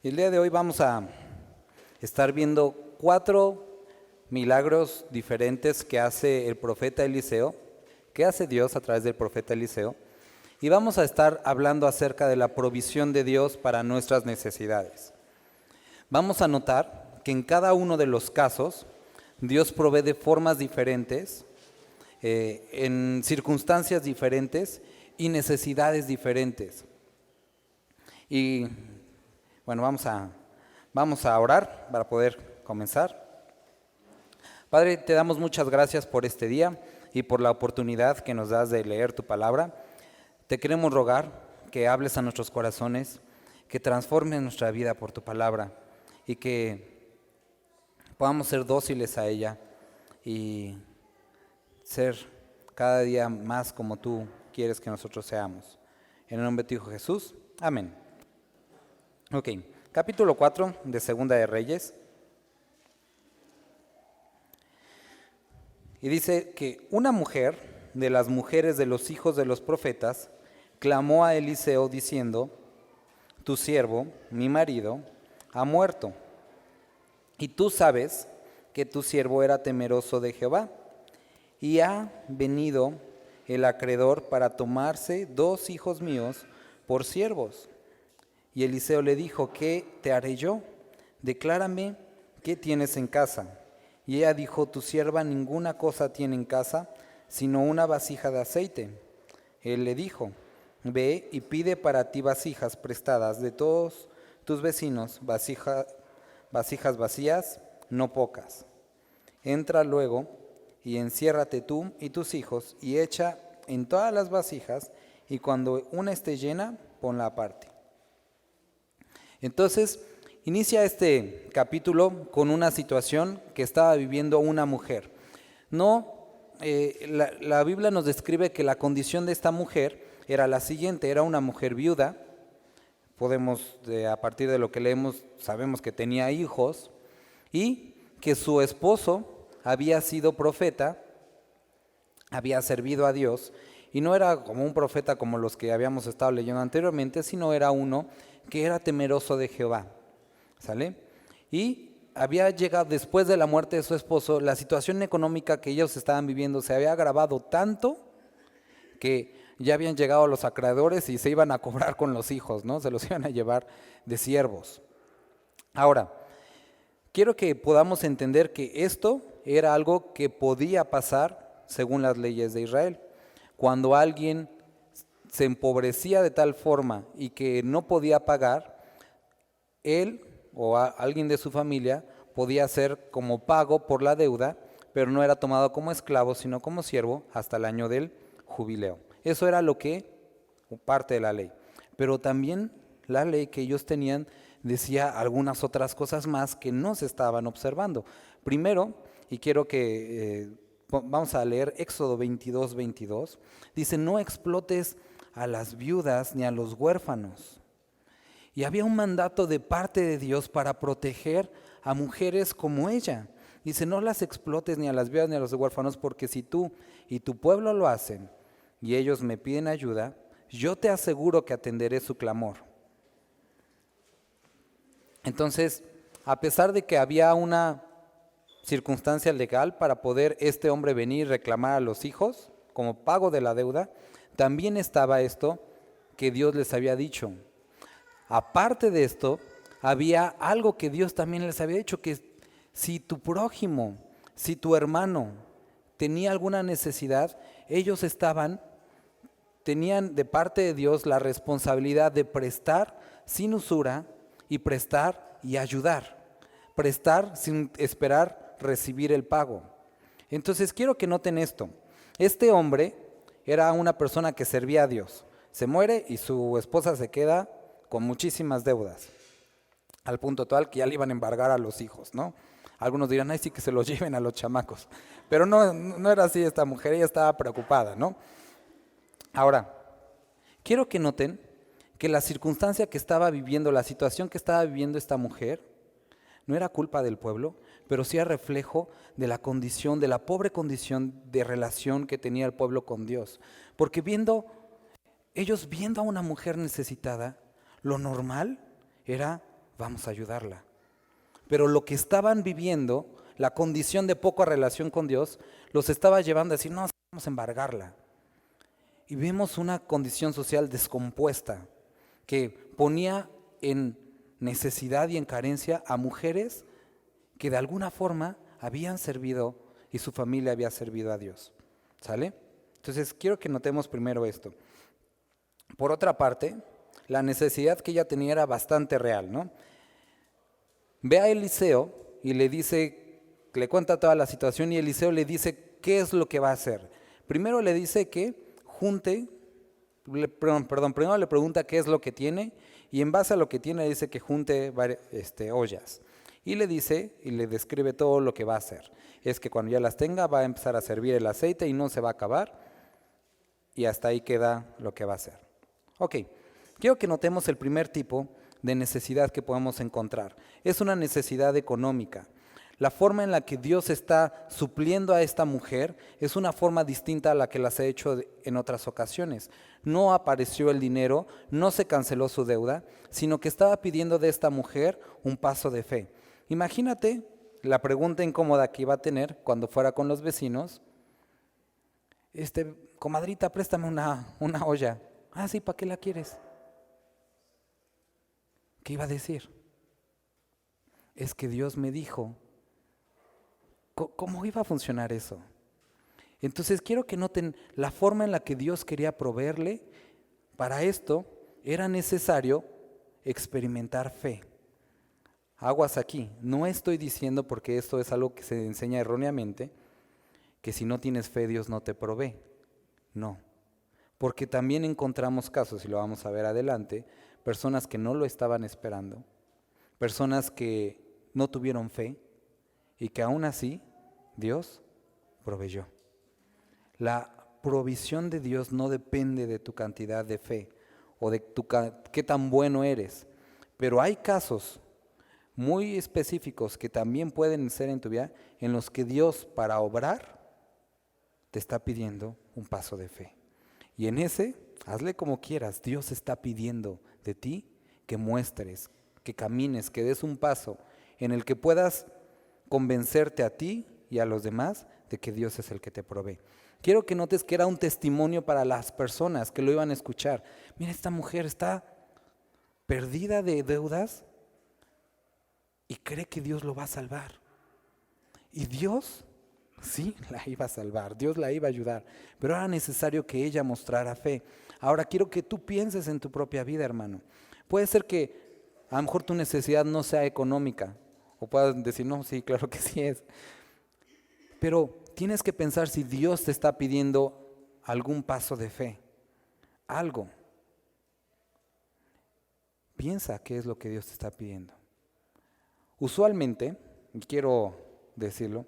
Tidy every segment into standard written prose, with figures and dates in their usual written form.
El día de hoy vamos a estar viendo 4 milagros diferentes que hace el profeta Eliseo, que hace Dios a través del profeta Eliseo, y vamos a estar hablando acerca de la provisión de Dios para nuestras necesidades. Vamos a notar que en cada uno de los casos Dios provee de formas diferentes, en circunstancias diferentes y necesidades diferentes. Y bueno, vamos a orar para poder comenzar. Padre, te damos muchas gracias por este día y por la oportunidad que nos das de leer tu palabra. Te queremos rogar que hables a nuestros corazones, que transformes nuestra vida por tu palabra y que podamos ser dóciles a ella y ser cada día más como tú quieres que nosotros seamos. En el nombre de tu Hijo Jesús, amén. Ok, capítulo 4 de Segunda de Reyes. Y dice que una mujer de las mujeres de los hijos de los profetas clamó a Eliseo diciendo: tu siervo, mi marido, ha muerto. Y tú sabes que tu siervo era temeroso de Jehová. Y ha venido el acreedor para tomarse 2 hijos míos por siervos. Y Eliseo le dijo: ¿qué te haré yo? Declárame qué tienes en casa. Y ella dijo: tu sierva ninguna cosa tiene en casa, sino una vasija de aceite. Él le dijo: ve y pide para ti vasijas prestadas de todos tus vecinos, vasijas vacías, no pocas. Entra luego y enciérrate tú y tus hijos y echa en todas las vasijas, y cuando una esté llena, ponla aparte. Entonces, inicia este capítulo con una situación que estaba viviendo una mujer. La Biblia nos describe que la condición de esta mujer era la siguiente: era una mujer viuda. A partir de lo que leemos, sabemos que tenía hijos y que su esposo había sido profeta, había servido a Dios, y no era como un profeta como los que habíamos estado leyendo anteriormente, sino era uno que era temeroso de Jehová. ¿Sale? Y había llegado, después de la muerte de su esposo, la situación económica que ellos estaban viviendo se había agravado tanto que ya habían llegado los acreedores y se iban a cobrar con los hijos, ¿no? Se los iban a llevar de siervos. Ahora, quiero que podamos entender que esto era algo que podía pasar según las leyes de Israel. Cuando alguien se empobrecía de tal forma y que no podía pagar, él o alguien de su familia podía ser como pago por la deuda, pero no era tomado como esclavo, sino como siervo hasta el año del jubileo. Eso era parte de la ley. Pero también la ley que ellos tenían decía algunas otras cosas más que no se estaban observando. Primero, y quiero que vamos a leer Éxodo 22:22, dice: no explotes a las viudas ni a los huérfanos. Y había un mandato de parte de Dios para proteger a mujeres como ella. Dice: no las explotes ni a las viudas ni a los huérfanos, porque si tú y tu pueblo lo hacen y ellos me piden ayuda, yo te aseguro que atenderé su clamor. Entonces, a pesar de que había una circunstancia legal para poder este hombre venir y reclamar a los hijos como pago de la deuda, también estaba esto que Dios les había dicho. Aparte de esto, había algo que Dios también les había dicho, que si tu prójimo, si tu hermano tenía alguna necesidad, ellos tenían de parte de Dios la responsabilidad de prestar sin usura y prestar y ayudar, prestar sin esperar recibir el pago. Entonces quiero que noten esto: este hombre era una persona que servía a Dios, se muere y su esposa se queda con muchísimas deudas, al punto tal que ya le iban a embargar a los hijos, ¿no? Algunos dirán: ay, sí, que se los lleven a los chamacos. Pero no era así esta mujer, ella estaba preocupada, ¿no? Ahora, quiero que noten que la circunstancia que estaba viviendo, la situación que estaba viviendo esta mujer, no era culpa del pueblo, pero sí era reflejo de la condición, de la pobre condición de relación que tenía el pueblo con Dios. Porque ellos viendo a una mujer necesitada, lo normal era vamos a ayudarla. Pero lo que estaban viviendo, la condición de poca relación con Dios, los estaba llevando a decir, no, vamos a embargarla. Y vemos una condición social descompuesta que ponía en necesidad y en carencia a mujeres que de alguna forma habían servido y su familia había servido a Dios. ¿Sale? Entonces quiero que notemos primero esto. Por otra parte, la necesidad que ella tenía era bastante real, ¿no? Ve a Eliseo y le dice, le cuenta toda la situación y Eliseo le dice qué es lo que va a hacer. Primero le dice que junte, primero le pregunta qué es lo que tiene y en base a lo que tiene le dice que junte ollas. Y le dice y le describe todo lo que va a hacer. Es que cuando ya las tenga va a empezar a servir el aceite y no se va a acabar y hasta ahí queda lo que va a hacer. Ok, quiero que notemos el primer tipo de necesidad que podemos encontrar. Es una necesidad económica. La forma en la que Dios está supliendo a esta mujer es una forma distinta a la que las ha hecho en otras ocasiones. No apareció el dinero, no se canceló su deuda, sino que estaba pidiendo de esta mujer un paso de fe. Imagínate la pregunta incómoda que iba a tener cuando fuera con los vecinos. Comadrita, préstame una olla. Ah, sí, ¿para qué la quieres? ¿Qué iba a decir? Es que Dios me dijo. ¿Cómo iba a funcionar eso? Entonces quiero que noten la forma en la que Dios quería proveerle. Para esto era necesario experimentar fe. Aguas aquí, no estoy diciendo, porque esto es algo que se enseña erróneamente, que si no tienes fe Dios no te provee. No, porque también encontramos casos, y lo vamos a ver adelante, personas que no lo estaban esperando, personas que no tuvieron fe y que aún así Dios proveyó. La provisión de Dios no depende de tu cantidad de fe o de qué tan bueno eres, pero hay casos muy específicos que también pueden ser en tu vida en los que Dios para obrar te está pidiendo un paso de fe. Y en ese, hazle como quieras, Dios está pidiendo de ti que muestres, que camines, que des un paso en el que puedas convencerte a ti y a los demás de que Dios es el que te provee. Quiero que notes que era un testimonio para las personas que lo iban a escuchar. Mira, esta mujer está perdida de deudas y cree que Dios lo va a salvar. Y Dios, sí, la iba a salvar, Dios la iba a ayudar, pero era necesario que ella mostrara fe. Ahora quiero que tú pienses en tu propia vida, hermano. Puede ser que a lo mejor tu necesidad no sea económica, o puedas decir, no, sí, claro que sí es. Pero tienes que pensar si Dios te está pidiendo algún paso de fe, algo. Piensa qué es lo que Dios te está pidiendo. Usualmente, y quiero decirlo,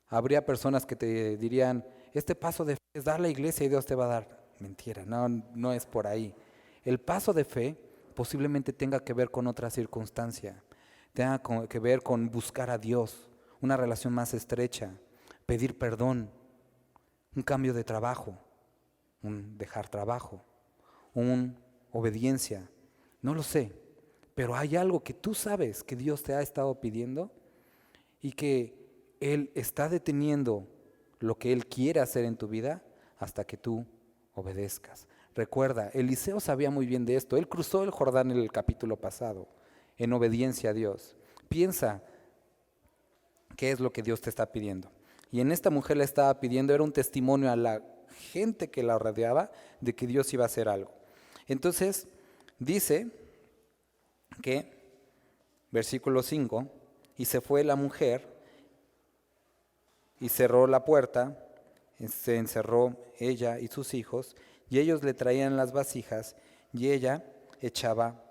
habría personas que te dirían, este paso de fe es dar a la iglesia y Dios te va a dar. Mentira, no es por ahí. El paso de fe posiblemente tenga que ver con otra circunstancia, tenga que ver con buscar a Dios, una relación más estrecha, pedir perdón, un cambio de trabajo, un dejar trabajo, una obediencia, no lo sé, pero hay algo que tú sabes que Dios te ha estado pidiendo y que Él está deteniendo lo que Él quiere hacer en tu vida hasta que tú obedezcas. Recuerda, Eliseo sabía muy bien de esto. Él cruzó el Jordán en el capítulo pasado, en obediencia a Dios. Piensa qué es lo que Dios te está pidiendo. Y en esta mujer le estaba pidiendo, era un testimonio a la gente que la rodeaba de que Dios iba a hacer algo. Entonces, dice que, versículo 5, y se fue la mujer y cerró la puerta, se encerró ella y sus hijos, y ellos le traían las vasijas y ella echaba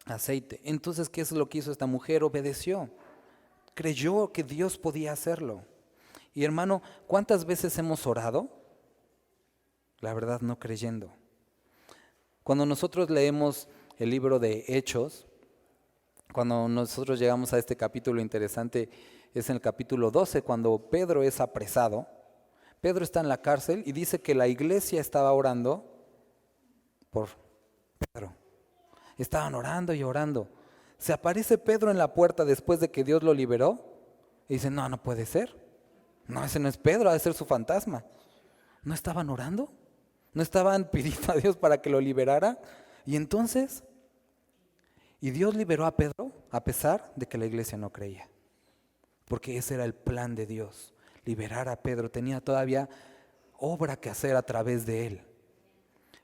aceite. Entonces, ¿qué es lo que hizo esta mujer? Obedeció, creyó que Dios podía hacerlo. Y hermano, ¿cuántas veces hemos orado? La verdad, no creyendo. Cuando nosotros leemos el libro de Hechos, cuando nosotros llegamos a este capítulo interesante, es en el capítulo 12, cuando Pedro es apresado. Pedro está en la cárcel y dice que la iglesia estaba orando por Pedro. Estaban orando y orando. Se aparece Pedro en la puerta después de que Dios lo liberó y dice, no, no puede ser. No, ese no es Pedro, ha de ser su fantasma. ¿No estaban orando? ¿No estaban pidiendo a Dios para que lo liberara? Y entonces, y Dios liberó a Pedro a pesar de que la iglesia no creía. Porque ese era el plan de Dios, liberar a Pedro. Tenía todavía obra que hacer a través de él.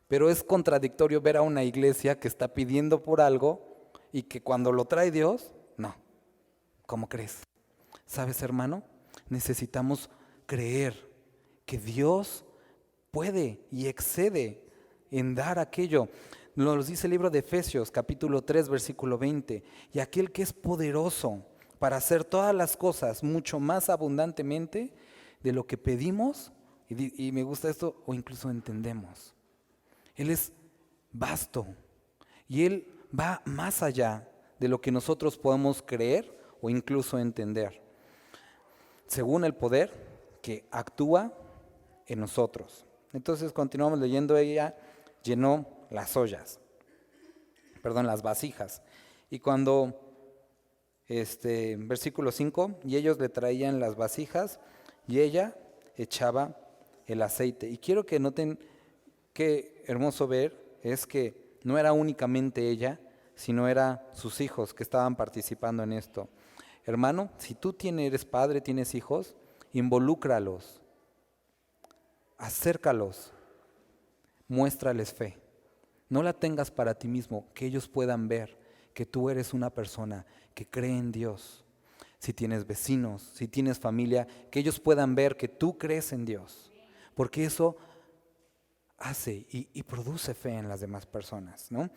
Pero es contradictorio ver a una iglesia que está pidiendo por algo y que cuando lo trae Dios, no. ¿Cómo crees? ¿Sabes, hermano? Necesitamos creer que Dios puede y excede en dar aquello. Nos dice el libro de Efesios, capítulo 3, versículo 20. Y aquel que es poderoso para hacer todas las cosas mucho más abundantemente de lo que pedimos, y me gusta esto, o incluso entendemos. Él es vasto y Él va más allá de lo que nosotros podemos creer o incluso entender, según el poder que actúa en nosotros. Entonces continuamos leyendo. Ella llenó las vasijas. Y cuando, versículo 5, y ellos le traían las vasijas y ella echaba el aceite. Y quiero que noten qué hermoso ver es que no era únicamente ella, sino era sus hijos que estaban participando en esto. Hermano, si tú eres padre, tienes hijos, involúcralos, acércalos, muéstrales fe. No la tengas para ti mismo, que ellos puedan ver que tú eres una persona que cree en Dios. Si tienes vecinos, si tienes familia, que ellos puedan ver que tú crees en Dios, porque eso hace y produce fe en las demás personas, ¿no?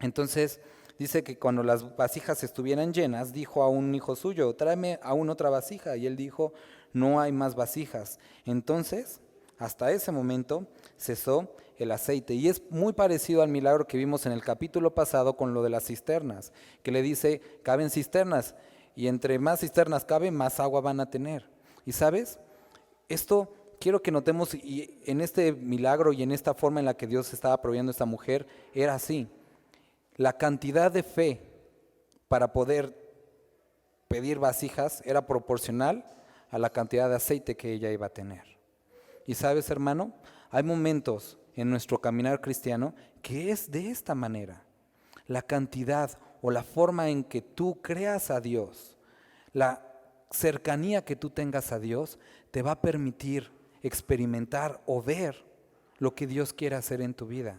Entonces dice que cuando las vasijas estuvieran llenas, dijo a un hijo suyo, tráeme aún otra vasija. Y él dijo, no hay más vasijas. Entonces, hasta ese momento, cesó el aceite. Y es muy parecido al milagro que vimos en el capítulo pasado con lo de las cisternas, que le dice, caben cisternas, y entre más cisternas caben, más agua van a tener. Y ¿sabes? Esto quiero que notemos, y en este milagro y en esta forma en la que Dios estaba proveyendo a esta mujer, era así. La cantidad de fe para poder pedir vasijas era proporcional a la cantidad de aceite que ella iba a tener. Y sabes, hermano, hay momentos en nuestro caminar cristiano que es de esta manera. La cantidad o la forma en que tú creas a Dios, la cercanía que tú tengas a Dios, te va a permitir experimentar o ver lo que Dios quiere hacer en tu vida.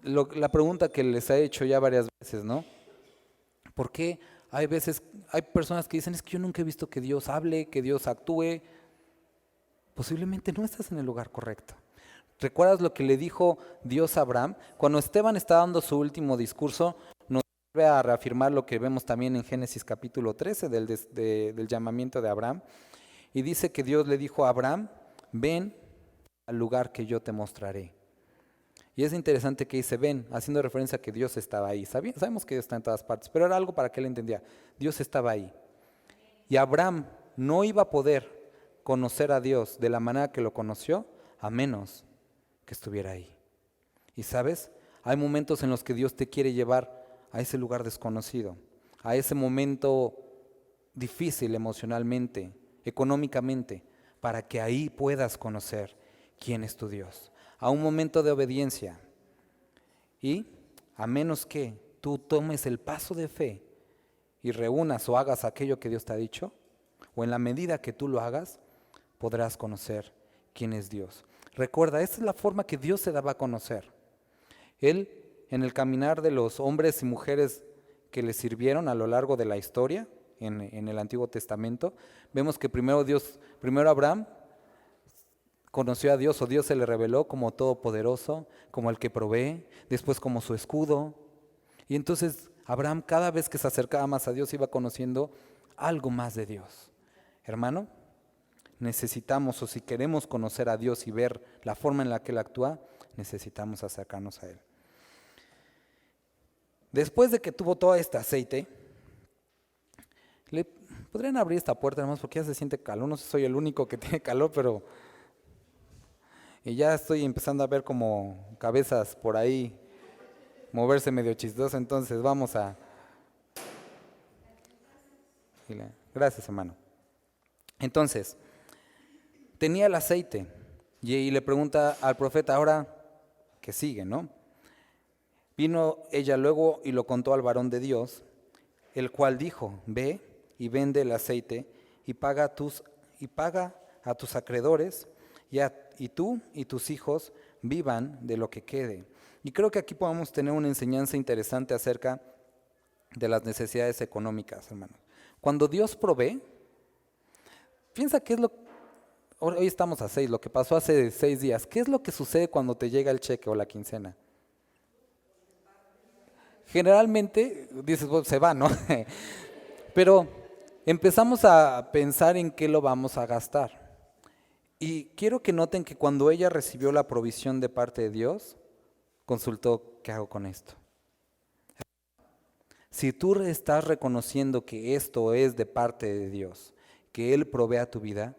La pregunta que les he hecho ya varias veces, ¿no? ¿Por qué hay personas que dicen, es que yo nunca he visto que Dios hable, que Dios actúe? Posiblemente no estás en el lugar correcto. ¿Recuerdas lo que le dijo Dios a Abraham? Cuando Esteban está dando su último discurso, nos vuelve a reafirmar lo que vemos también en Génesis capítulo 13 del llamamiento de Abraham. Y dice que Dios le dijo a Abraham, ven al lugar que yo te mostraré. Y es interesante que dice, ven, haciendo referencia a que Dios estaba ahí. Sabemos que Dios está en todas partes, pero era algo para que él entendía. Dios estaba ahí. Y Abraham no iba a poder conocer a Dios de la manera que lo conoció, a menos que estuviera ahí. Y sabes, hay momentos en los que Dios te quiere llevar a ese lugar desconocido, a ese momento difícil emocionalmente, económicamente, para que ahí puedas conocer quién es tu Dios. A un momento de obediencia. Y a menos que tú tomes el paso de fe y reúnas o hagas aquello que Dios te ha dicho, o en la medida que tú lo hagas, podrás conocer quién es Dios. Recuerda, esta es la forma que Dios se daba a conocer. Él, en el caminar de los hombres y mujeres que le sirvieron a lo largo de la historia, en el Antiguo Testamento, vemos que primero Abraham conoció a Dios, o Dios se le reveló como todopoderoso, como el que provee, después como su escudo. Y entonces Abraham, cada vez que se acercaba más a Dios, iba conociendo algo más de Dios. Hermano, necesitamos, o si queremos conocer a Dios y ver la forma en la que Él actúa, necesitamos acercarnos a Él. Después de que tuvo todo este aceite, podrían abrir esta puerta nomás porque ya se siente calor. No sé si soy el único que tiene calor, pero y ya estoy empezando a ver como cabezas por ahí moverse medio chistoso, entonces vamos a... Gracias, hermano. Entonces, tenía el aceite y le pregunta al profeta, ahora, ¿qué sigue, no? Vino ella luego y lo contó al varón de Dios, el cual dijo, ve y vende el aceite y paga a tus acreedores y tú y tus hijos vivan de lo que quede. Y creo que aquí podemos tener una enseñanza interesante acerca de las necesidades económicas, hermanos. Cuando Dios provee, piensa qué es lo... Hoy estamos a 6, lo que pasó hace 6 días. ¿Qué es lo que sucede cuando te llega el cheque o la quincena? Generalmente, dices, bueno, se va, ¿no? Pero empezamos a pensar en qué lo vamos a gastar. Y quiero que noten que cuando ella recibió la provisión de parte de Dios, consultó, ¿qué hago con esto? Si tú estás reconociendo que esto es de parte de Dios, que Él provee a tu vida,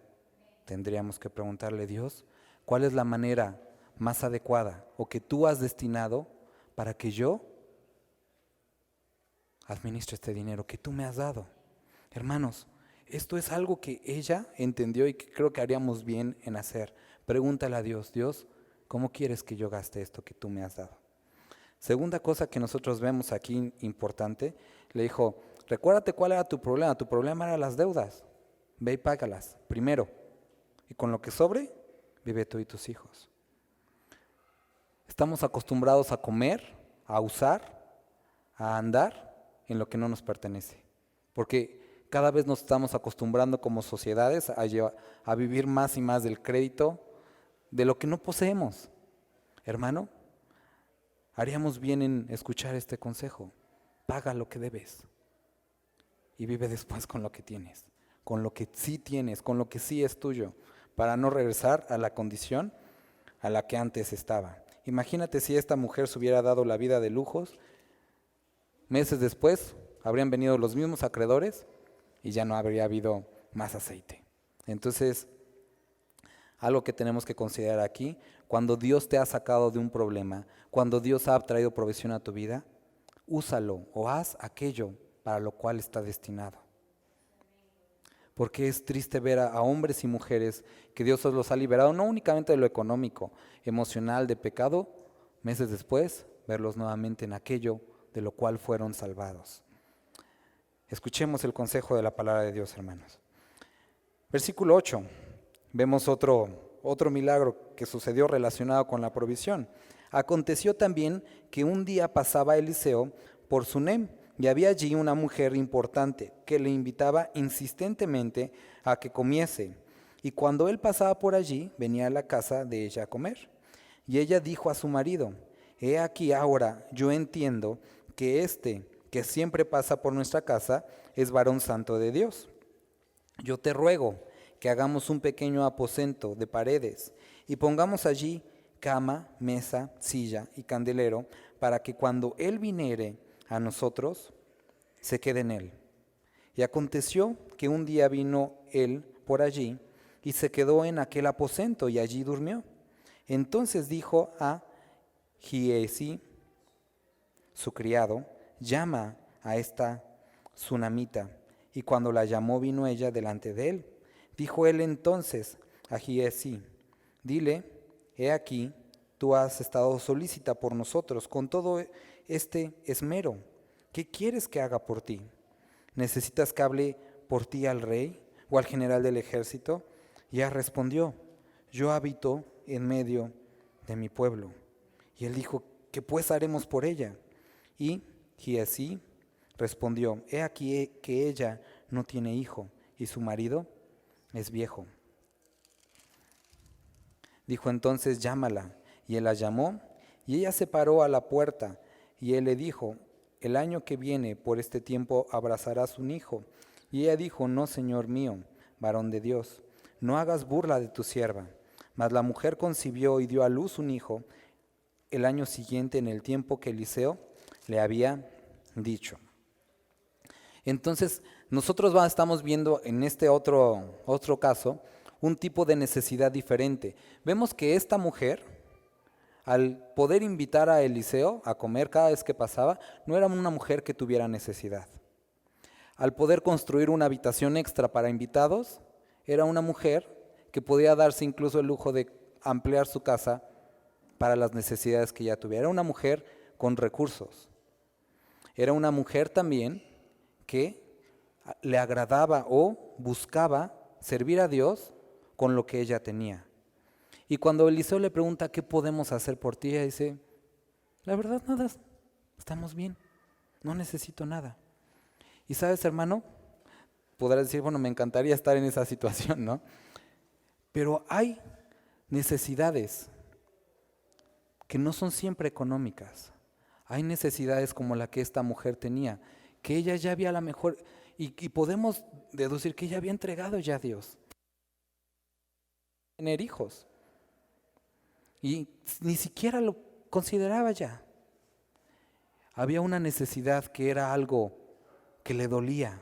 tendríamos que preguntarle, Dios, ¿cuál es la manera más adecuada o que tú has destinado para que yo administre este dinero que tú me has dado? Hermanos, esto es algo que ella entendió y que creo que haríamos bien en hacer. Pregúntale a Dios, Dios, ¿cómo quieres que yo gaste esto que tú me has dado? Segunda cosa que nosotros vemos aquí importante, le dijo, recuérdate cuál era tu problema eran las deudas, ve y págalas primero, y con lo que sobre, vive tú y tus hijos. Estamos acostumbrados a comer, a usar, a andar en lo que no nos pertenece, porque cada vez nos estamos acostumbrando como sociedades a vivir más y más del crédito, de lo que no poseemos. Hermano, haríamos bien en escuchar este consejo. Paga lo que debes y vive después con lo que tienes, con lo que sí tienes, con lo que sí es tuyo, para no regresar a la condición a la que antes estaba. Imagínate si esta mujer se hubiera dado la vida de lujos, meses después habrían venido los mismos acreedores y ya no habría habido más aceite. Entonces, algo que tenemos que considerar aquí, cuando Dios te ha sacado de un problema, cuando Dios ha traído provisión a tu vida, úsalo o haz aquello para lo cual está destinado. Porque es triste ver a hombres y mujeres que Dios los ha liberado, no únicamente de lo económico, emocional, de pecado, meses después, verlos nuevamente en aquello de lo cual fueron salvados. Escuchemos el consejo de la palabra de Dios, hermanos. Versículo 8. Vemos otro milagro que sucedió relacionado con la provisión. Aconteció también que un día pasaba Eliseo por Sunem y había allí una mujer importante que le invitaba insistentemente a que comiese. Y cuando él pasaba por allí, venía a la casa de ella a comer. Y ella dijo a su marido, he aquí ahora yo entiendo que que siempre pasa por nuestra casa es varón santo de Dios. Yo te ruego que hagamos un pequeño aposento de paredes y pongamos allí cama, mesa, silla y candelero, para que cuando él viniere a nosotros, se quede en él. Y aconteció que un día vino él por allí y se quedó en aquel aposento y allí durmió. Entonces dijo a Giezi, su criado, llama a esta sunamita. Y cuando la llamó vino ella delante de él. Dijo él entonces a Giezi, dile, he aquí, tú has estado solícita por nosotros con todo este esmero. ¿Qué quieres que haga por ti? ¿Necesitas que hable por ti al rey o al general del ejército? Y ella respondió, yo habito en medio de mi pueblo. Y él dijo, ¿qué pues haremos por ella? Y Giezi respondió, he aquí que ella no tiene hijo y su marido es viejo. Dijo entonces, llámala. Y él la llamó y ella se paró a la puerta y él le dijo, el año que viene por este tiempo abrazarás un hijo. Y ella dijo, no, Señor mío, varón de Dios, no hagas burla de tu sierva. Mas la mujer concibió y dio a luz un hijo el año siguiente en el tiempo que Eliseo le había dicho. Entonces, nosotros estamos viendo en este otro caso un tipo de necesidad diferente. Vemos que esta mujer al poder invitar a Eliseo a comer cada vez que pasaba, no era una mujer que tuviera necesidad. Al poder construir una habitación extra para invitados, era una mujer que podía darse incluso el lujo de ampliar su casa para las necesidades que ella tuviera. Era una mujer con recursos. Era una mujer también que le agradaba o buscaba servir a Dios con lo que ella tenía. Y cuando Eliseo le pregunta qué podemos hacer por ti, ella dice, la verdad nada, estamos bien, no necesito nada. Y sabes, hermano, podrás decir, bueno, me encantaría estar en esa situación, ¿no? Pero hay necesidades que no son siempre económicas. Hay necesidades como la que esta mujer tenía, que ella ya había la mejor, y podemos deducir que ella había entregado ya a Dios. Tener hijos. Y ni siquiera lo consideraba ya. Había una necesidad que era algo que le dolía,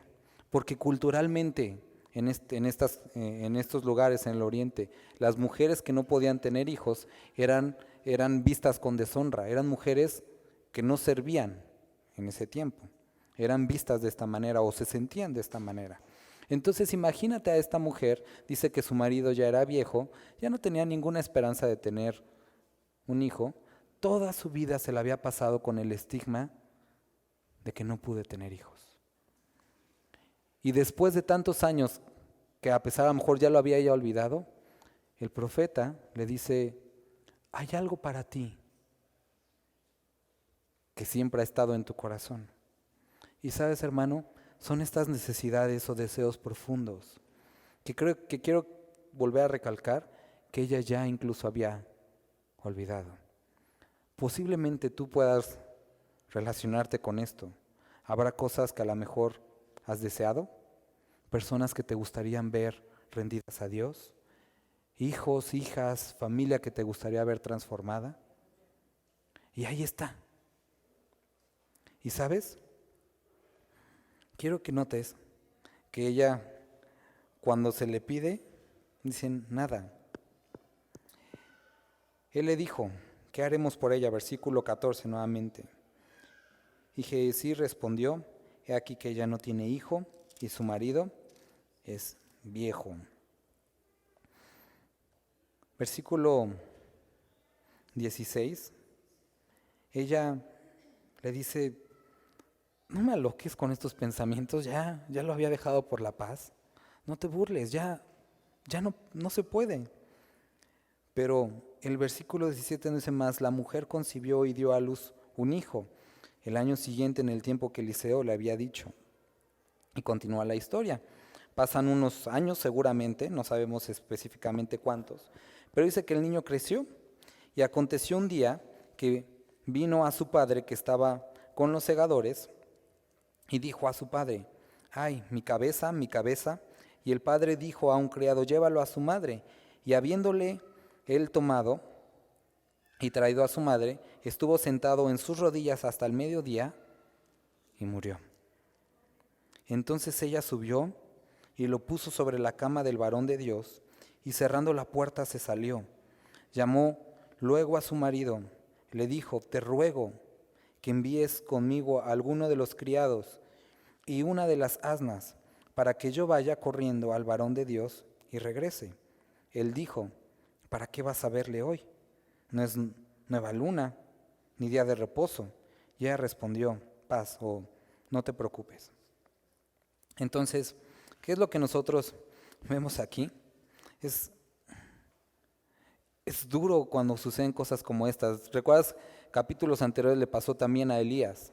porque culturalmente en estos lugares en el oriente, las mujeres que no podían tener hijos eran vistas con deshonra, eran mujeres que no servían en ese tiempo, eran vistas de esta manera o se sentían de esta manera. Entonces imagínate a esta mujer, dice que su marido ya era viejo, ya no tenía ninguna esperanza de tener un hijo, toda su vida se la había pasado con el estigma de que no pude tener hijos. Y después de tantos años, que a pesar a lo mejor ya lo había ella olvidado, el profeta le dice, hay algo para ti que siempre ha estado en tu corazón. Y sabes, hermano, son estas necesidades o deseos profundos que quiero volver a recalcar que ella ya incluso había olvidado. Posiblemente tú puedas relacionarte con esto. Habrá cosas que a lo mejor has deseado, personas que te gustarían ver rendidas a Dios, hijos, hijas, familia que te gustaría ver transformada. Y ahí está. ¿Y sabes? Quiero que notes que ella, cuando se le pide, dicen nada. Él le dijo, ¿qué haremos por ella? Versículo 14 nuevamente. Y Giezi respondió, he aquí que ella no tiene hijo y su marido es viejo. Versículo 16, ella le dice, no me aloques con estos pensamientos, ya lo había dejado por la paz, no te burles, ya no se puede. Pero el versículo 17 dice más, la mujer concibió y dio a luz un hijo, el año siguiente en el tiempo que Eliseo le había dicho. Y continúa la historia. Pasan unos años seguramente, no sabemos específicamente cuántos, pero dice que el niño creció y aconteció un día que vino a su padre que estaba con los segadores y dijo a su padre, ay, mi cabeza, mi cabeza. Y el padre dijo a un criado, llévalo a su madre. Y habiéndole él tomado y traído a su madre, estuvo sentado en sus rodillas hasta el mediodía y murió. Entonces ella subió y lo puso sobre la cama del varón de Dios, y cerrando la puerta se salió. Llamó luego a su marido, le dijo, te ruego que envíes conmigo a alguno de los criados y una de las asnas, para que yo vaya corriendo al varón de Dios y regrese. Él dijo, ¿para qué vas a verle hoy? No es nueva luna, ni día de reposo. Y ella respondió, paz, o no te preocupes. Entonces, ¿qué es lo que nosotros vemos aquí? Es duro cuando suceden cosas como estas. ¿Recuerdas? Capítulos anteriores le pasó también a Elías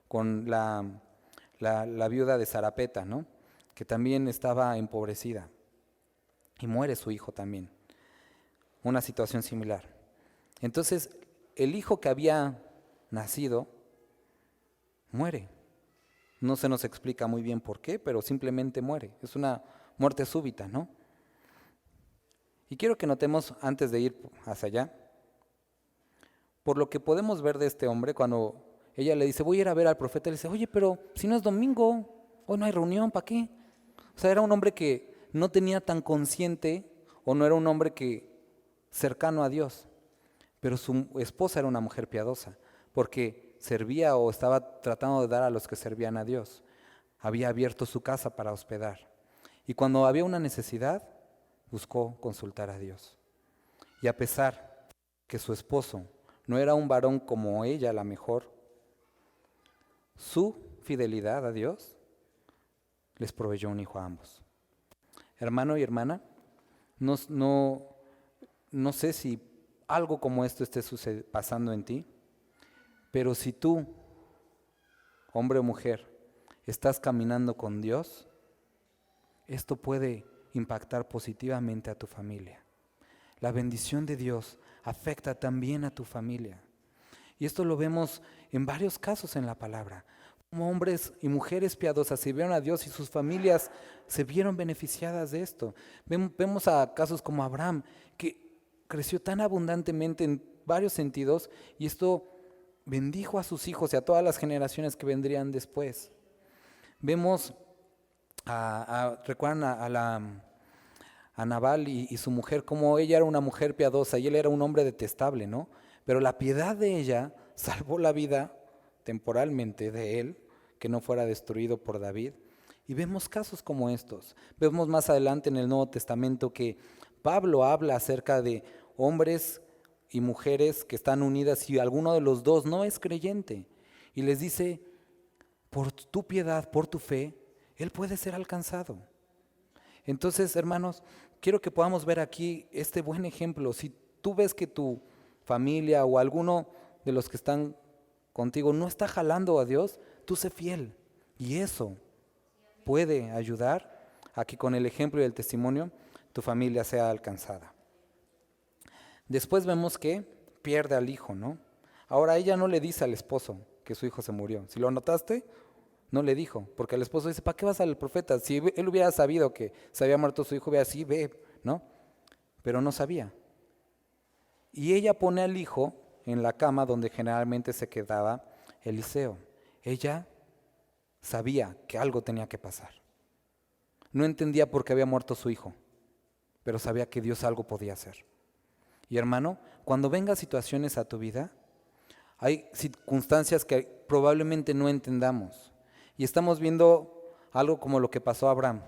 con la viuda de Sarapeta, ¿no? Que también estaba empobrecida y muere su hijo también. Una situación similar. Entonces, el hijo que había nacido muere. No se nos explica muy bien por qué, pero simplemente muere. Es una muerte súbita, ¿no? Y quiero que notemos, antes de ir hacia allá, por lo que podemos ver de este hombre, cuando ella le dice, voy a ir a ver al profeta, le dice, oye, pero si no es domingo, hoy no hay reunión, ¿para qué? O sea, era un hombre que no tenía tan consciente, o no era un hombre cercano a Dios. pero su esposa era una mujer piadosa, porque servía o estaba tratando de dar a los que servían a Dios. Había abierto su casa para hospedar. Y cuando había una necesidad, buscó consultar a Dios. Y a pesar que su esposo no era un varón como ella, a la mejor, su fidelidad a Dios les proveyó un hijo a ambos. Hermano y hermana, no sé si algo como esto esté pasando en ti, pero si tú, hombre o mujer, estás caminando con Dios, esto puede impactar positivamente a tu familia. La bendición de Dios afecta también a tu familia. Y esto lo vemos en varios casos en la palabra. Como hombres y mujeres piadosas sirvieron a Dios y sus familias se vieron beneficiadas de esto. Vemos a casos como Abraham, que creció tan abundantemente en varios sentidos y esto bendijo a sus hijos y a todas las generaciones que vendrían después. Vemos, recuerdan a Nabal y su mujer, como ella era una mujer piadosa y él era un hombre detestable, ¿no? Pero la piedad de ella salvó la vida temporalmente de él, que no fuera destruido por David. Y vemos casos como estos. Vemos más adelante en el Nuevo Testamento que Pablo habla acerca de hombres y mujeres que están unidas y alguno de los dos no es creyente. Y les dice, por tu piedad, por tu fe, él puede ser alcanzado. Entonces, hermanos, quiero que podamos ver aquí este buen ejemplo. Si tú ves que tu familia o alguno de los que están contigo no está jalando a Dios, tú sé fiel. Y eso puede ayudar a que con el ejemplo y el testimonio tu familia sea alcanzada. Después vemos que pierde al hijo, ¿no? Ahora ella no le dice al esposo que su hijo se murió. Si lo notaste, no le dijo, porque el esposo dice, ¿para qué vas al profeta? Si él hubiera sabido que se había muerto su hijo, hubiera así, ve, ¿no? Pero no sabía. Y ella pone al hijo en la cama donde generalmente se quedaba Eliseo. Ella sabía que algo tenía que pasar. No entendía por qué había muerto su hijo, pero sabía que Dios algo podía hacer. Y hermano, cuando vengan situaciones a tu vida, hay circunstancias que probablemente no entendamos. Y estamos viendo algo como lo que pasó a Abraham.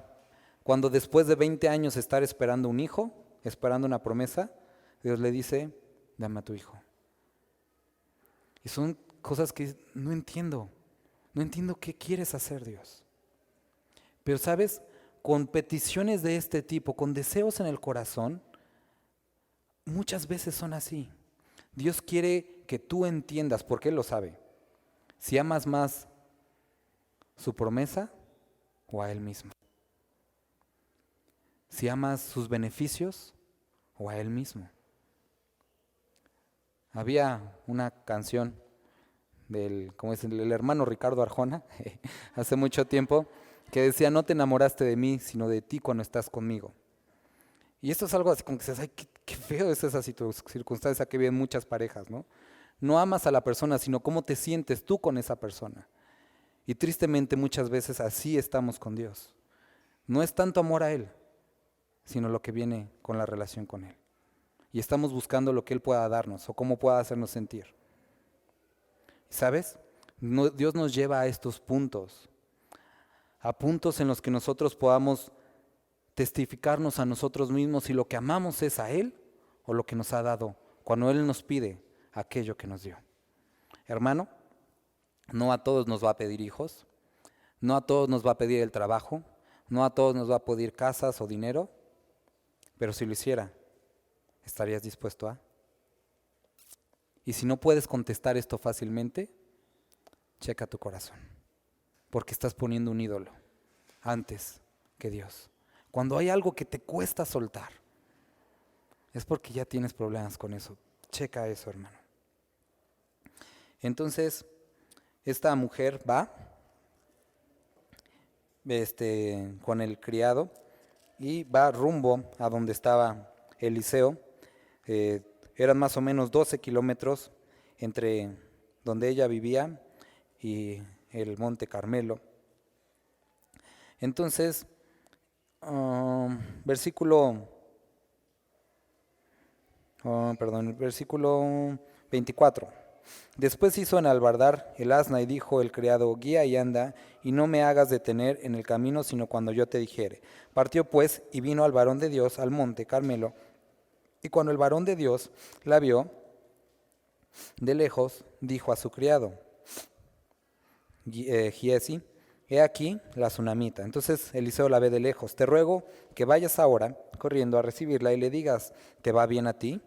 Cuando después de 20 años estar esperando un hijo, esperando una promesa, Dios le dice, dame a tu hijo. Y son cosas que no entiendo. No entiendo qué quieres hacer, Dios. Pero sabes, con peticiones de este tipo, con deseos en el corazón, muchas veces son así. Dios quiere que tú entiendas, porque Él lo sabe, si amas más su promesa o a Él mismo. Si amas sus beneficios o a Él mismo. Había una canción como es el hermano Ricardo Arjona, hace mucho tiempo, que decía, no te enamoraste de mí, sino de ti cuando estás conmigo. Y esto es algo así como que dices, ay, qué feo es esa circunstancia que viven muchas parejas, ¿no? No amas a la persona, sino cómo te sientes tú con esa persona. Y tristemente muchas veces así estamos con Dios. No es tanto amor a Él, sino lo que viene con la relación con Él. Y estamos buscando lo que Él pueda darnos o cómo pueda hacernos sentir. ¿Sabes? Dios nos lleva a estos puntos, a puntos en los que nosotros podamos testificarnos a nosotros mismos si lo que amamos es a Él o lo que nos ha dado, cuando Él nos pide aquello que nos dio. Hermano, no a todos nos va a pedir hijos, no a todos nos va a pedir el trabajo, no a todos nos va a pedir casas o dinero, pero si lo hiciera, ¿estarías dispuesto a? Y si no puedes contestar esto fácilmente, checa tu corazón, porque estás poniendo un ídolo antes que Dios. Cuando hay algo que te cuesta soltar, es porque ya tienes problemas con eso. Checa eso, hermano. Entonces, esta mujer va con el criado y va rumbo a donde estaba Eliseo. Eran más o menos 12 kilómetros entre donde ella vivía y el Monte Carmelo. Versículo El versículo 24. Después hizo enalbardar el asna y dijo el criado, guía y anda, y no me hagas detener en el camino, sino cuando yo te dijere. Partió pues y vino al varón de Dios al monte Carmelo, y cuando el varón de Dios la vio de lejos, dijo a su criado, Giesi, he aquí la tsunamita. Entonces Eliseo la ve de lejos. Te ruego que vayas ahora corriendo a recibirla y le digas, ¿te va bien a ti?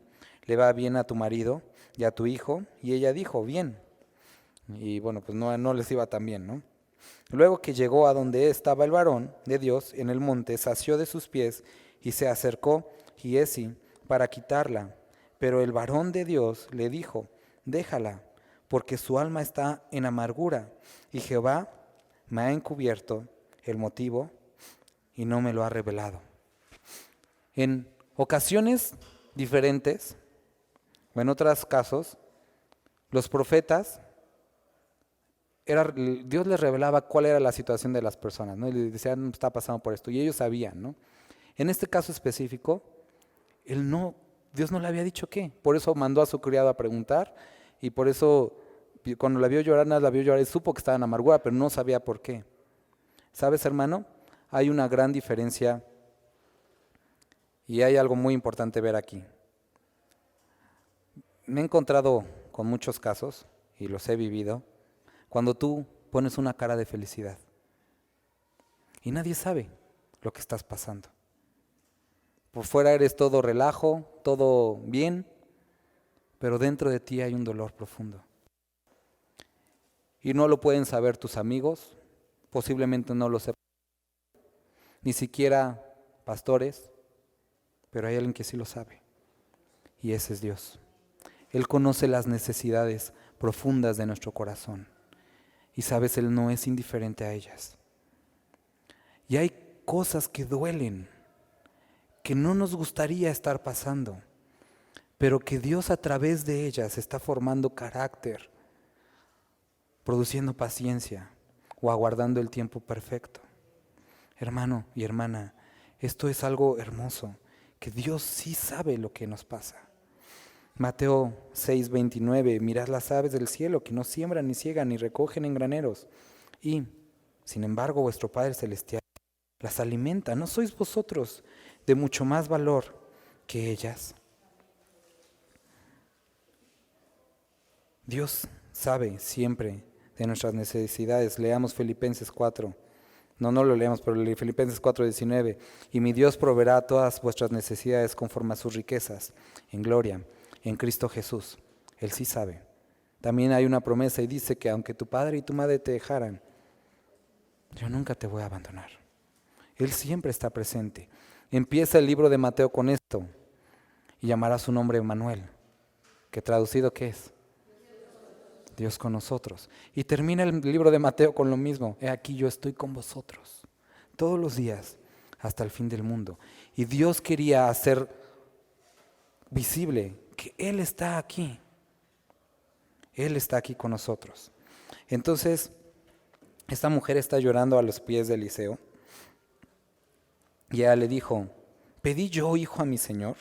¿Le va bien a tu marido y a tu hijo? Y ella dijo, bien. Y bueno, pues no les iba tan bien, ¿no? Luego que llegó a donde estaba el varón de Dios en el monte, se asió de sus pies y se acercó Giesi para quitarla. Pero el varón de Dios le dijo, déjala, porque su alma está en amargura, y Jehová me ha encubierto el motivo y no me lo ha revelado. En ocasiones diferentes, o en otros casos, los profetas, Dios les revelaba cuál era la situación de las personas, ¿no? Y les decían, está pasando por esto, y ellos sabían, ¿no? En este caso específico, Dios no le había dicho qué, por eso mandó a su criado a preguntar, y por eso cuando la vio llorar, la vio llorar y supo que estaba en amargura, pero no sabía por qué. ¿Sabes, hermano? Hay una gran diferencia y hay algo muy importante ver aquí. Me he encontrado con muchos casos, y los he vivido, cuando tú pones una cara de felicidad y nadie sabe lo que estás pasando. Por fuera eres todo relajo, todo bien, pero dentro de ti hay un dolor profundo. Y no lo pueden saber tus amigos, posiblemente no lo sepan, ni siquiera pastores, pero hay alguien que sí lo sabe, y ese es Dios. Él conoce las necesidades profundas de nuestro corazón, y sabes, Él no es indiferente a ellas. Y hay cosas que duelen, que no nos gustaría estar pasando, pero que Dios a través de ellas está formando carácter, produciendo paciencia o aguardando el tiempo perfecto. Hermano y hermana, esto es algo hermoso, que Dios sí sabe lo que nos pasa. Mateo 6:29, mirad las aves del cielo que no siembran ni ciegan ni recogen en graneros, y sin embargo vuestro Padre Celestial las alimenta. ¿No sois vosotros de mucho más valor que ellas? Dios sabe siempre de nuestras necesidades. Leamos Filipenses 4. No lo leamos, pero Filipenses 4:19. Y mi Dios proveerá todas vuestras necesidades conforme a sus riquezas en gloria en Cristo Jesús. Él sí sabe. También hay una promesa y dice que aunque tu padre y tu madre te dejaran, yo nunca te voy a abandonar. Él siempre está presente. Empieza el libro de Mateo con esto, y llamará su nombre Emmanuel, que traducido ¿qué es? Dios con nosotros. Y termina el libro de Mateo con lo mismo. He aquí yo estoy con vosotros todos los días hasta el fin del mundo. Y Dios quería hacer visible que Él está aquí. Él está aquí con nosotros. Entonces, esta mujer está llorando a los pies de Eliseo. Y ella le dijo, ¿pedí yo hijo a mi señor?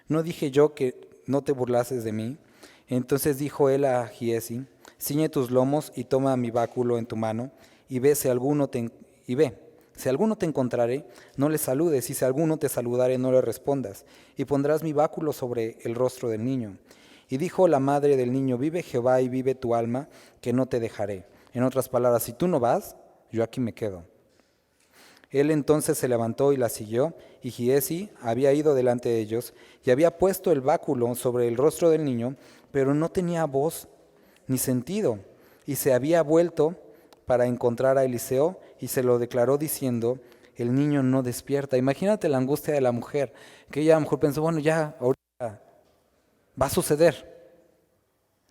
¿No dije yo que no te burlases de mí? Entonces dijo él a Giesi, ciñe tus lomos y toma mi báculo en tu mano y ve si alguno te encontrare, no le saludes, y si alguno te saludare, no le respondas, y pondrás mi báculo sobre el rostro del niño. Y dijo la madre del niño, vive Jehová y vive tu alma, que no te dejaré. En otras palabras, si tú no vas, yo aquí me quedo. Él entonces se levantó y la siguió, y Giesi había ido delante de ellos, y había puesto el báculo sobre el rostro del niño, pero no tenía voz ni sentido, y se había vuelto para encontrar a Eliseo, y se lo declaró diciendo, el niño no despierta. Imagínate la angustia de la mujer, que ella a lo mejor pensó, bueno, ya, ahorita va a suceder.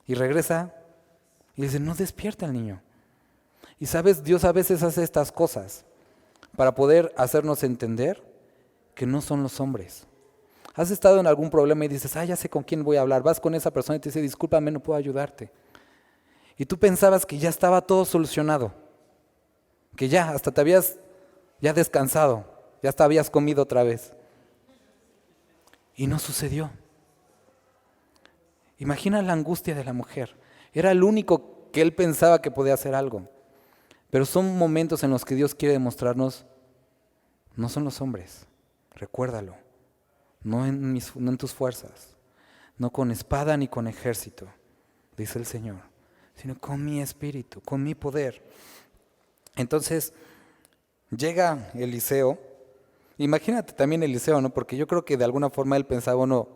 Y regresa, y dice, no despierta el niño. Y sabes, Dios a veces hace estas cosas para poder hacernos entender que no son los hombres. Has estado en algún problema y dices, ya sé con quién voy a hablar. Vas con esa persona y te dice, discúlpame, no puedo ayudarte. Y tú pensabas que ya estaba todo solucionado, que ya hasta te habías descansado, ya hasta habías comido otra vez. Y no sucedió. Imagina la angustia de la mujer. Era el único que él pensaba que podía hacer algo. Pero son momentos en los que Dios quiere demostrarnos, no son los hombres, recuérdalo, no en tus fuerzas, no con espada ni con ejército, dice el Señor, sino con mi espíritu, con mi poder. Entonces llega Eliseo, imagínate también Eliseo, ¿no? Porque yo creo que de alguna forma él pensaba, no,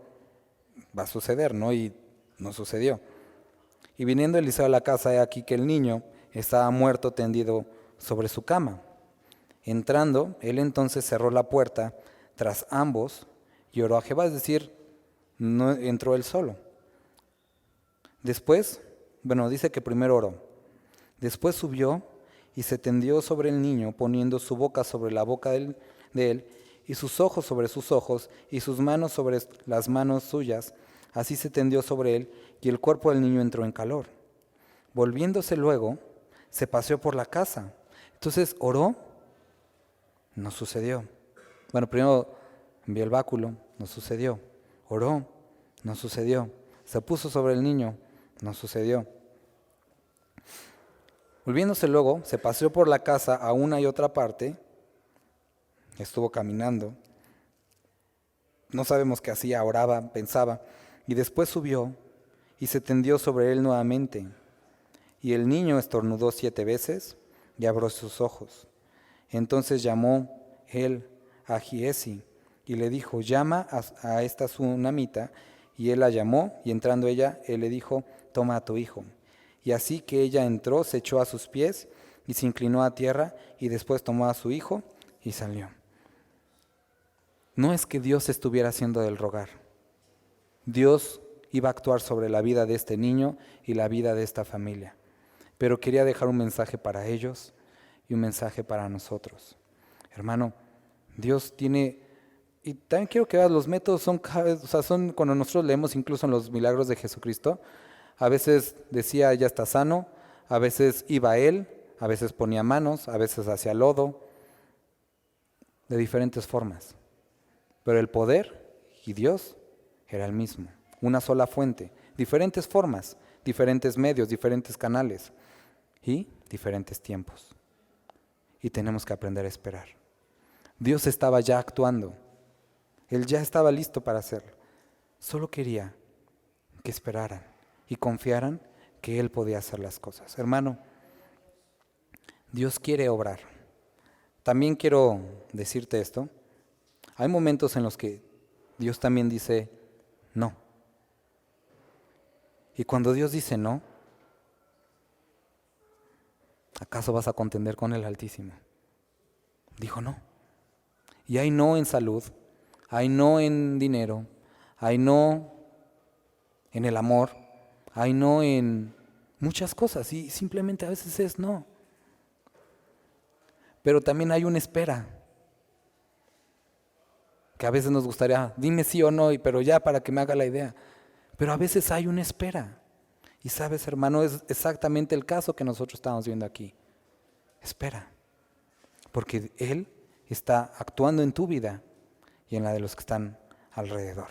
va a suceder, ¿no? Y no sucedió. Y viniendo Eliseo a la casa, he aquí que el niño estaba muerto tendido sobre su cama. Entrando, él entonces cerró la puerta tras ambos y oró a Jehová, es decir, no entró él solo. Después, dice que primero oró. Después subió y se tendió sobre el niño, poniendo su boca sobre la boca de él, y sus ojos sobre sus ojos, y sus manos sobre las manos suyas. Así se tendió sobre él, y el cuerpo del niño entró en calor. Volviéndose luego, se paseó por la casa. Entonces oró, no sucedió. Primero envió el báculo, no sucedió. Oró, no sucedió. Se puso sobre el niño, no sucedió. Volviéndose luego, se paseó por la casa a una y otra parte, estuvo caminando, no sabemos qué hacía, oraba, pensaba, y después subió y se tendió sobre él nuevamente. Y el niño estornudó 7 veces y abrió sus ojos. Entonces llamó él a Giesi y le dijo, llama a esta sunamita. Y él la llamó, y entrando ella, él le dijo, toma a tu hijo. Y así que ella entró, se echó a sus pies y se inclinó a tierra, y después tomó a su hijo y salió. No es que Dios estuviera haciendo del rogar. Dios iba a actuar sobre la vida de este niño y la vida de esta familia. Pero quería dejar un mensaje para ellos y un mensaje para nosotros. Hermano, Dios tiene... Y también quiero que veas, los métodos son cuando nosotros leemos incluso en los milagros de Jesucristo, a veces decía ya está sano, a veces iba él, a veces ponía manos, a veces hacía lodo, de diferentes formas. Pero el poder y Dios era el mismo, una sola fuente, diferentes formas, diferentes medios, diferentes canales y diferentes tiempos. Y tenemos que aprender a esperar. Dios estaba ya actuando. Él ya estaba listo para hacerlo. Solo quería que esperaran y confiaran que Él podía hacer las cosas. Hermano, Dios quiere obrar. También quiero decirte esto. Hay momentos en los que Dios también dice no. Y cuando Dios dice no, ¿acaso vas a contender con el Altísimo? Dijo no. Y hay no en salud, hay no en dinero, hay no en el amor, hay no en muchas cosas y simplemente a veces es no. Pero también hay una espera, que a veces nos gustaría, dime sí o no, pero ya para que me haga la idea. Pero a veces hay una espera. Y sabes, hermano, es exactamente el caso que nosotros estamos viendo aquí. Espera, porque Él está actuando en tu vida y en la de los que están alrededor.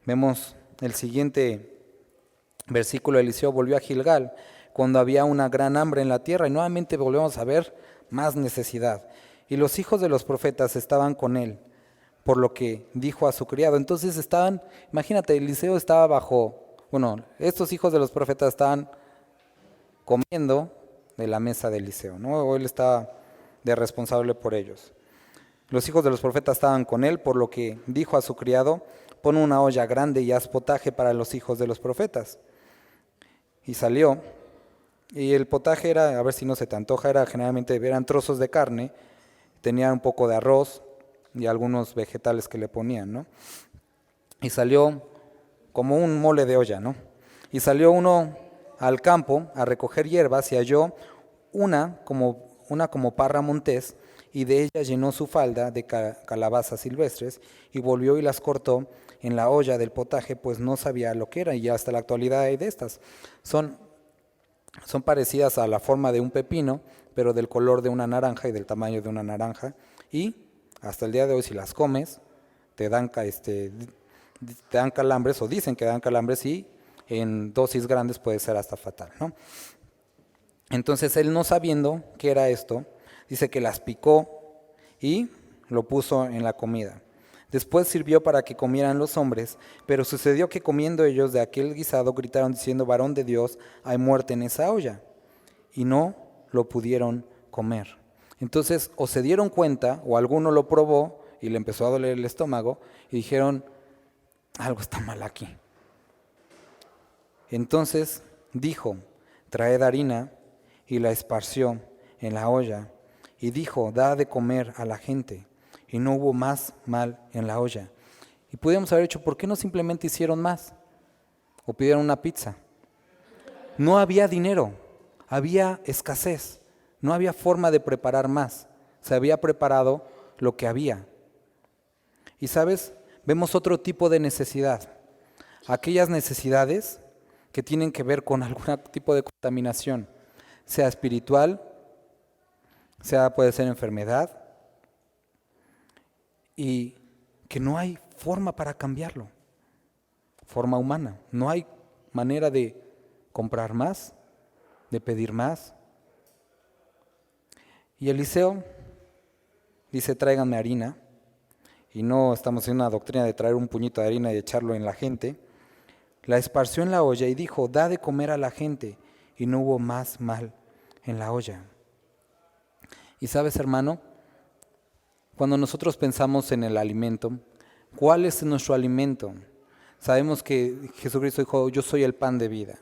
Vemos el siguiente versículo. Eliseo volvió a Gilgal cuando había una gran hambre en la tierra, y nuevamente volvemos a ver más necesidad. Y los hijos de los profetas estaban con él, por lo que dijo a su criado. Entonces estaban, imagínate, Eliseo estaba estos hijos de los profetas estaban comiendo de la mesa de Eliseo, ¿no? O él estaba de responsable por ellos. Los hijos de los profetas estaban con él, por lo que dijo a su criado, pon una olla grande y haz potaje para los hijos de los profetas. Y salió, y el potaje era, a ver si no se te antoja, eran trozos de carne, tenía un poco de arroz y algunos vegetales que le ponían, ¿no? Y salió como un mole de olla, ¿no? Y salió uno al campo a recoger hierbas y halló una como parra montés, y de ella llenó su falda de calabazas silvestres y volvió y las cortó en la olla del potaje, pues no sabía lo que era, y hasta la actualidad hay de estas. Son parecidas a la forma de un pepino, pero del color de una naranja y del tamaño de una naranja, y hasta el día de hoy si las comes te dan te dan calambres, o dicen que dan calambres, y en dosis grandes puede ser hasta fatal, ¿no? Entonces él, no sabiendo qué era esto, dice que las picó y lo puso en la comida. Después sirvió para que comieran los hombres, pero sucedió que comiendo ellos de aquel guisado gritaron diciendo: varón de Dios, hay muerte en esa olla. Y no lo pudieron comer. Entonces o se dieron cuenta, o alguno lo probó y le empezó a doler el estómago, y dijeron: algo está mal aquí. Entonces dijo: traed harina, y la esparció en la olla, y dijo: da de comer a la gente. Y no hubo más mal en la olla. Y pudiéramos haber hecho: ¿por qué no simplemente hicieron más? O pidieron una pizza. No había dinero, había escasez, no había forma de preparar más. Se había preparado lo que había. Y sabes, vemos otro tipo de necesidad. Aquellas necesidades que tienen que ver con algún tipo de contaminación, sea espiritual, puede ser enfermedad, y que no hay forma para cambiarlo, forma humana. No hay manera de comprar más, de pedir más. Y Eliseo dice: tráiganme harina. Y no estamos en una doctrina de traer un puñito de harina y echarlo en la gente. La esparció en la olla y dijo: da de comer a la gente. Y no hubo más mal en la olla. Y sabes, hermano, cuando nosotros pensamos en el alimento, ¿cuál es nuestro alimento? Sabemos que Jesucristo dijo: yo soy el pan de vida.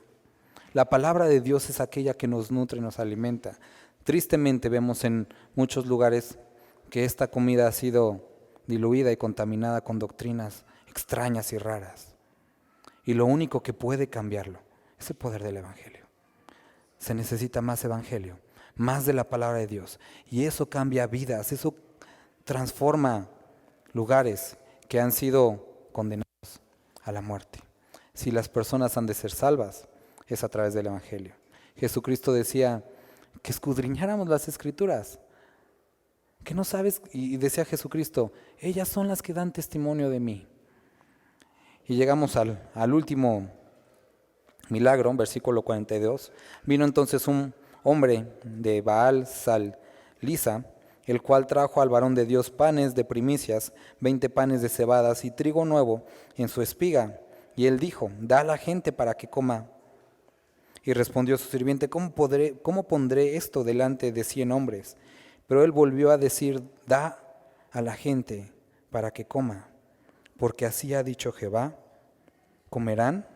La palabra de Dios es aquella que nos nutre y nos alimenta. Tristemente vemos en muchos lugares que esta comida ha sido diluida y contaminada con doctrinas extrañas y raras. Y lo único que puede cambiarlo es el poder del Evangelio. Se necesita más Evangelio, más de la palabra de Dios. Y eso cambia vidas, eso transforma lugares que han sido condenados a la muerte. Si las personas han de ser salvas, es a través del Evangelio. Jesucristo decía que escudriñáramos las Escrituras. Que no sabes, y decía Jesucristo: ellas son las que dan testimonio de mí. Y llegamos al último milagro, versículo 42. Vino entonces un hombre de Baal Salisa, el cual trajo al varón de Dios panes de primicias, 20 panes de cebadas y trigo nuevo en su espiga. Y él dijo: da a la gente para que coma. Y respondió su sirviente: ¿Cómo pondré esto delante de 100 hombres? Pero él volvió a decir: da a la gente para que coma, porque así ha dicho Jehová: comerán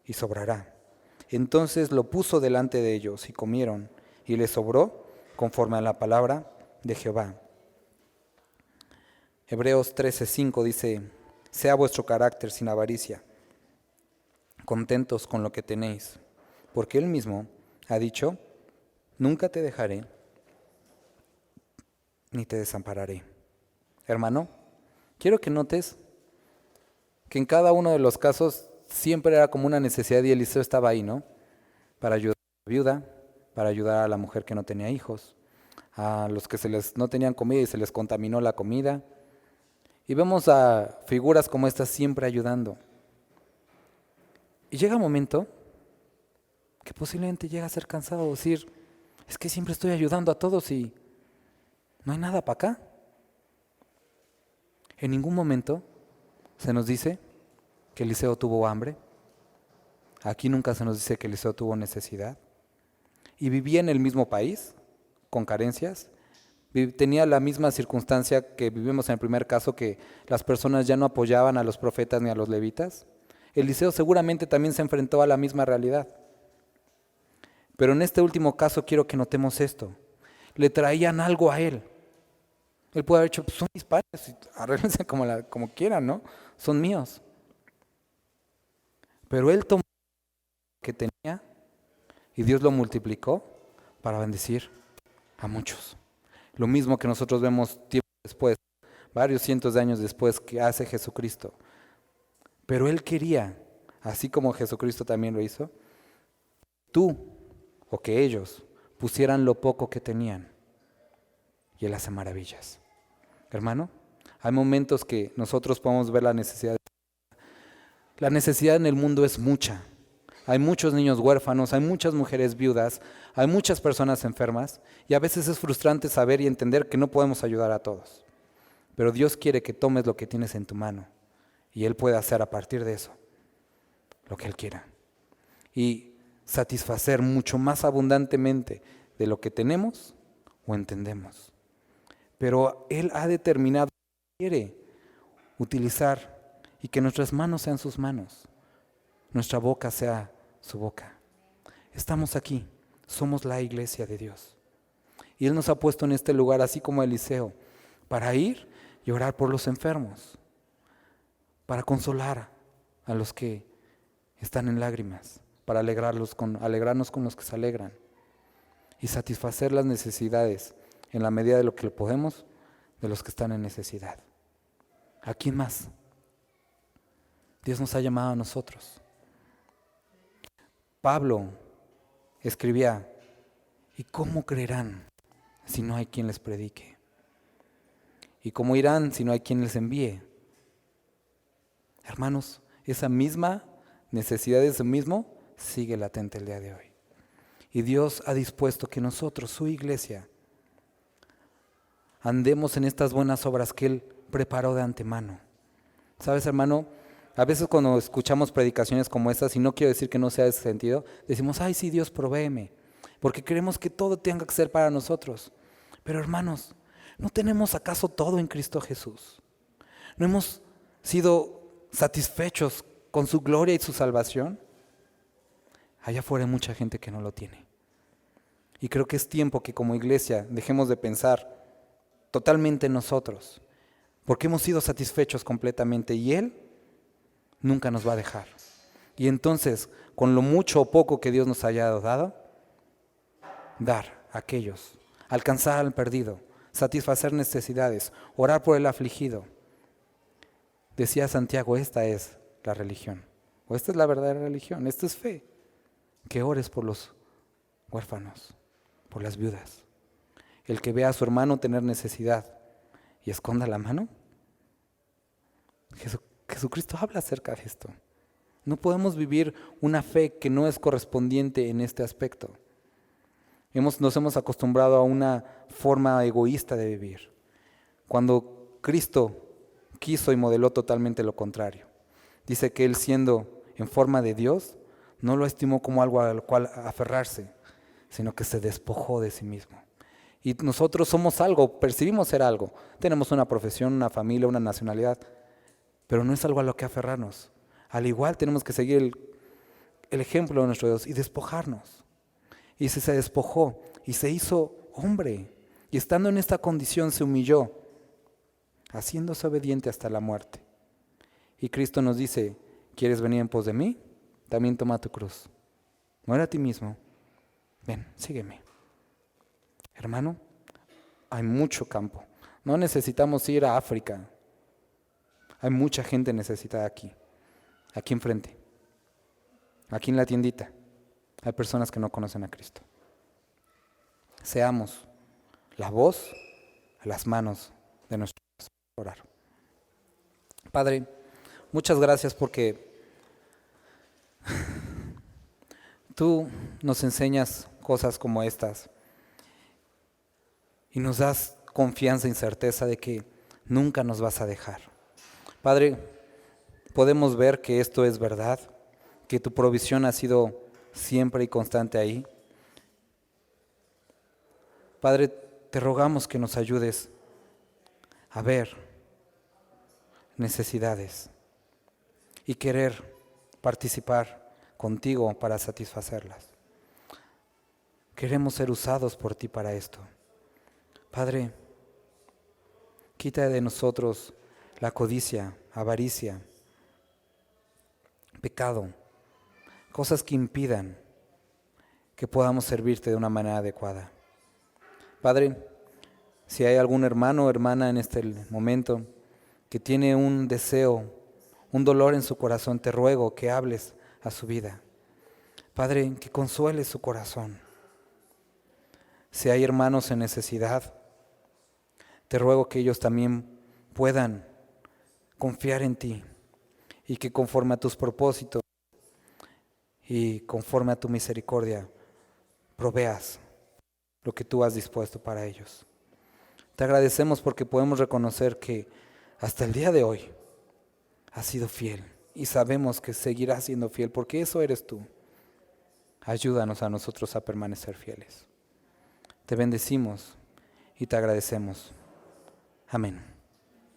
y sobrará. Entonces lo puso delante de ellos y comieron, y les sobró conforme a la palabra de Jehová. Hebreos 13:5 dice: sea vuestro carácter sin avaricia, contentos con lo que tenéis, porque él mismo ha dicho: nunca te dejaré ni te desampararé. Hermano, quiero que notes que en cada uno de los casos siempre era como una necesidad, y Eliseo estaba ahí, ¿no? Para ayudar a la viuda, para ayudar a la mujer que no tenía hijos, a los que no tenían comida y se les contaminó la comida. Y vemos a figuras como estas siempre ayudando. Y llega un momento que posiblemente llega a ser cansado, decir: es que siempre estoy ayudando a todos y no hay nada para acá. En ningún momento se nos dice que Eliseo tuvo hambre. Aquí nunca se nos dice que Eliseo tuvo necesidad. Y vivía en el mismo país, con carencias. Tenía la misma circunstancia que vivimos en el primer caso, que las personas ya no apoyaban a los profetas ni a los levitas. Eliseo seguramente también se enfrentó a la misma realidad. Pero en este último caso quiero que notemos esto. Le traían algo a él. Él puede haber dicho: pues son mis padres, arréglense como quieran, ¿no? Son míos. Pero él tomó lo que tenía y Dios lo multiplicó para bendecir a muchos. Lo mismo que nosotros vemos tiempo después, varios cientos de años después, que hace Jesucristo. Pero él quería, así como Jesucristo también lo hizo, tú o que ellos pusieran lo poco que tenían, y él hace maravillas. Hermano, hay momentos que nosotros podemos ver la necesidad, La necesidad en el mundo es mucha. Hay muchos niños huérfanos, hay muchas mujeres viudas, hay muchas personas enfermas y a veces es frustrante saber y entender que no podemos ayudar a todos. Pero Dios quiere que tomes lo que tienes en tu mano y Él puede hacer a partir de eso lo que Él quiera y satisfacer mucho más abundantemente de lo que tenemos o entendemos. Pero Él ha determinado que quiere utilizar y que nuestras manos sean sus manos, nuestra boca sea su boca. Estamos aquí, somos la iglesia de Dios. Y Él nos ha puesto en este lugar, así como Eliseo, para ir y orar por los enfermos, para consolar a los que están en lágrimas, para alegrarnos con los que se alegran y satisfacer las necesidades en la medida de lo que podemos de los que están en necesidad. ¿A quién más? Dios nos ha llamado a nosotros. Pablo escribía, ¿y cómo creerán si no hay quien les predique? ¿Y cómo irán si no hay quien les envíe? Hermanos, esa misma necesidad, ese mismo, sigue latente el día de hoy. Y Dios ha dispuesto que nosotros, su iglesia, andemos en estas buenas obras que Él preparó de antemano. ¿Sabes, hermano? A veces cuando escuchamos predicaciones como estas, y no quiero decir que no sea ese sentido, decimos, ay sí, Dios provéeme, porque queremos que todo tenga que ser para nosotros. Pero hermanos, ¿no tenemos acaso todo en Cristo Jesús? ¿No hemos sido satisfechos con su gloria y su salvación? Allá afuera hay mucha gente que no lo tiene. Y creo que es tiempo que como iglesia dejemos de pensar totalmente en nosotros, porque hemos sido satisfechos completamente y Él nunca nos va a dejar. Y entonces, con lo mucho o poco que Dios nos haya dado, dar a aquellos, alcanzar al perdido, satisfacer necesidades, orar por el afligido. Decía Santiago, esta es la religión, o esta es la verdadera religión, esta es fe, que ores por los huérfanos, por las viudas. El que vea a su hermano tener necesidad y esconda la mano. Jesucristo habla acerca de esto. No podemos vivir una fe que no es correspondiente en este aspecto. Nos hemos acostumbrado a una forma egoísta de vivir, cuando Cristo quiso y modeló totalmente lo contrario. Dice que Él, siendo en forma de Dios, no lo estimó como algo al cual aferrarse, sino que se despojó de sí mismo. Y nosotros somos algo, percibimos ser algo. Tenemos una profesión, una familia, una nacionalidad, pero no es algo a lo que aferrarnos. Al igual tenemos que seguir el ejemplo de nuestro Dios y despojarnos. Y se despojó y se hizo hombre. Y estando en esta condición se humilló, haciéndose obediente hasta la muerte. Y Cristo nos dice, ¿quieres venir en pos de mí? También toma tu cruz. Muere a ti mismo. Ven, sígueme. Hermano, hay mucho campo. No necesitamos ir a África. Hay mucha gente necesitada aquí enfrente, aquí en la tiendita. Hay personas que no conocen a Cristo. Seamos la voz, las manos de nuestro Dios. Orar. Padre, muchas gracias porque tú nos enseñas cosas como estas y nos das confianza y certeza de que nunca nos vas a dejar. Padre, podemos ver que esto es verdad, que tu provisión ha sido siempre y constante ahí. Padre, te rogamos que nos ayudes a ver necesidades y querer participar contigo para satisfacerlas. Queremos ser usados por ti para esto. Padre, quita de nosotros la codicia, avaricia, pecado, cosas que impidan que podamos servirte de una manera adecuada. Padre, si hay algún hermano o hermana en este momento que tiene un deseo, un dolor en su corazón, te ruego que hables a su vida. Padre, que consueles su corazón. Si hay hermanos en necesidad, te ruego que ellos también puedan confiar en ti y que conforme a tus propósitos y conforme a tu misericordia proveas lo que tú has dispuesto para ellos. Te agradecemos porque podemos reconocer que hasta el día de hoy has sido fiel y sabemos que seguirás siendo fiel porque eso eres tú. Ayúdanos a nosotros a permanecer fieles. Te bendecimos y te agradecemos. Amén.